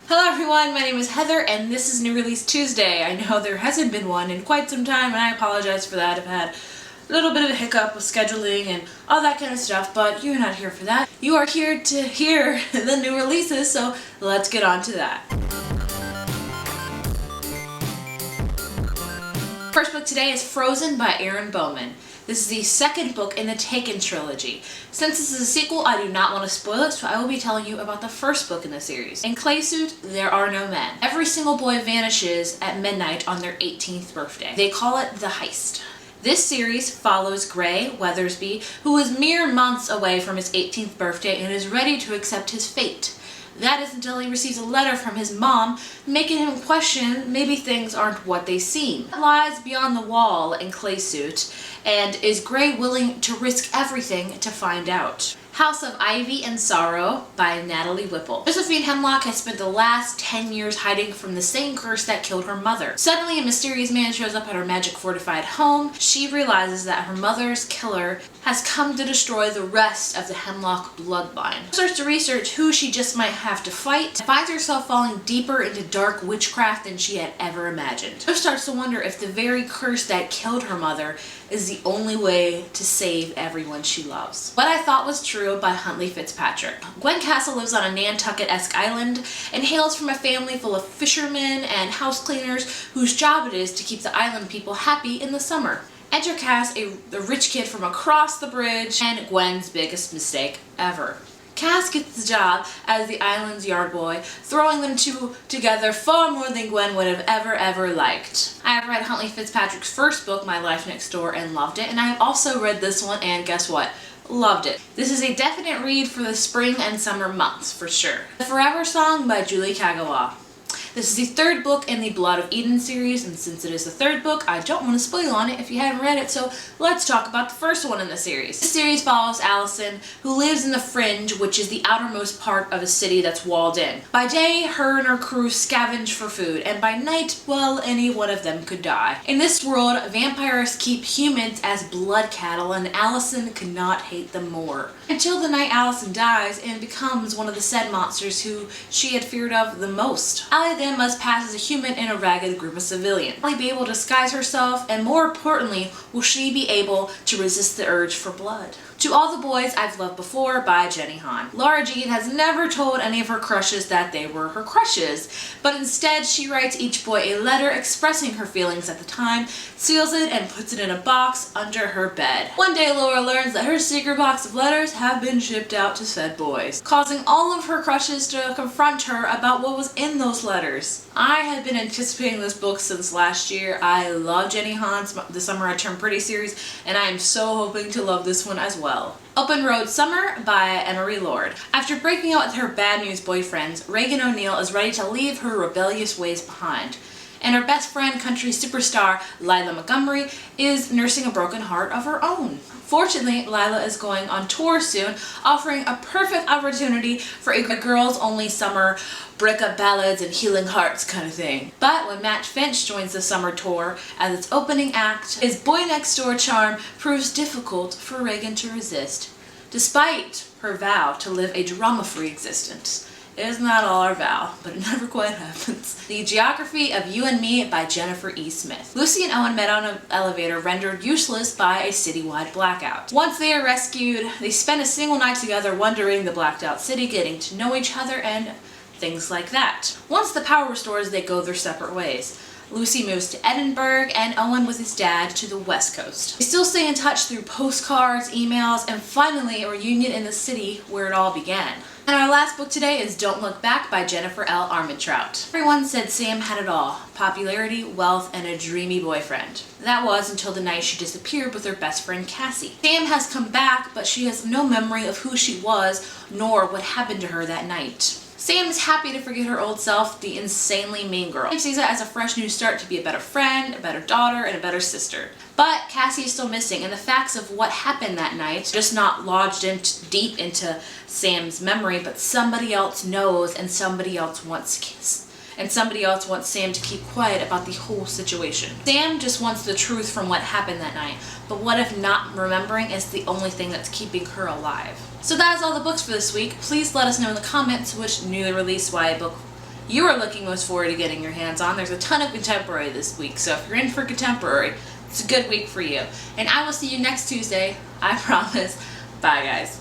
Hello everyone, my name is Heather and this is New Release Tuesday. I know there hasn't been one in quite some time and I apologize for that. I've had a little bit of a hiccup with scheduling and all that kind of stuff, but you're not here for that. You are here to hear the new releases, so let's get on to that. First book today is Frozen by Erin Bowman. This is the second book in the Taken trilogy. Since this is a sequel, I do not want to spoil it, so I will be telling you about the first book in the series. In Clay Suit, there are no men. Every single boy vanishes at midnight on their 18th birthday. They call it the heist. This series follows Gray Weathersby, who is mere months away from his 18th birthday and is ready to accept his fate. That is until he receives a letter from his mom, making him question maybe things aren't what they seem. What lies beyond the wall in Clay Suit, and is Gray willing to risk everything to find out? House of Ivy and Sorrow by Natalie Whipple. Josephine Hemlock has spent the last 10 years hiding from the same curse that killed her mother. Suddenly, a mysterious man shows up at her magic-fortified home. She realizes that her mother's killer has come to destroy the rest of the Hemlock bloodline. She starts to research who she just might have to fight, and finds herself falling deeper into dark witchcraft than she had ever imagined. She starts to wonder if the very curse that killed her mother is the only way to save everyone she loves. What I Thought Was True by Huntley Fitzpatrick. Gwen Castle lives on a Nantucket-esque island and hails from a family full of fishermen and house cleaners whose job it is to keep the island people happy in the summer. Enter Cass, a rich kid from across the bridge, and Gwen's biggest mistake ever. Cass gets the job as the island's yard boy, throwing them two together far more than Gwen would have ever liked. I have read Huntley Fitzpatrick's first book, My Life Next Door, and loved it, and I have also read this one, and guess what? Loved it. This is a definite read for the spring and summer months, for sure. The Forever Song by Julie Kagawa. This is the third book in the Blood of Eden series, and since it is the third book, I don't want to spoil on it if you haven't read it, so let's talk about the first one in the series. This series follows Allison, who lives in the Fringe, which is the outermost part of a city that's walled in. By day, her and her crew scavenge for food, and by night, well, any one of them could die. In this world, vampires keep humans as blood cattle, and Allison could not hate them more. Until the night Allison dies and becomes one of the said monsters who she had feared of the most. Allie then must pass as a human in a ragged group of civilians. Will Allie be able to disguise herself, and more importantly, will she be able to resist the urge for blood? To All the Boys I've Loved Before by Jenny Han. Laura Jean has never told any of her crushes that they were her crushes, but instead she writes each boy a letter expressing her feelings at the time, seals it, and puts it in a box under her bed. One day Laura learns that her secret box of letters have been shipped out to said boys, causing all of her crushes to confront her about what was in those letters. I had been anticipating this book since last year. I love Jenny Han's The Summer I Turned Pretty series, and I am so hoping to love this one as well. Open Road Summer by Emery Lord. After breaking up with her bad news boyfriends, Reagan O'Neill is ready to leave her rebellious ways behind. And her best friend, country superstar Lila Montgomery, is nursing a broken heart of her own. Fortunately, Lila is going on tour soon, offering a perfect opportunity for a girls-only summer breakup ballads and healing hearts kind of thing. But when Matt Finch joins the summer tour as its opening act, his boy-next-door charm proves difficult for Reagan to resist, despite her vow to live a drama-free existence. It is not all our vow, but it never quite happens. The Geography of You and Me by Jennifer E. Smith. Lucy and Owen met on an elevator rendered useless by a citywide blackout. Once they are rescued, they spend a single night together wandering the blacked out city, getting to know each other and things like that. Once the power restores, they go their separate ways. Lucy moves to Edinburgh and Owen with his dad to the West Coast. They still stay in touch through postcards, emails, and finally a reunion in the city where it all began. And our last book today is Don't Look Back by Jennifer L. Armentrout. Everyone said Sam had it all: popularity, wealth, and a dreamy boyfriend. That was until the night she disappeared with her best friend Cassie. Sam has come back, but she has no memory of who she was, nor what happened to her that night. Sam is happy to forget her old self, the insanely mean girl. She sees it as a fresh new start to be a better friend, a better daughter, and a better sister. But Cassie is still missing, and the facts of what happened that night, just not lodged deep into Sam's memory, but somebody else knows, and somebody else wants Sam to keep quiet about the whole situation. Sam just wants the truth from what happened that night, but what if not remembering is the only thing that's keeping her alive? So that is all the books for this week. Please let us know in the comments which newly released YA book you are looking most forward to getting your hands on. There's a ton of contemporary this week, so if you're in for contemporary, it's a good week for you. And I will see you next Tuesday, I promise. Bye, guys.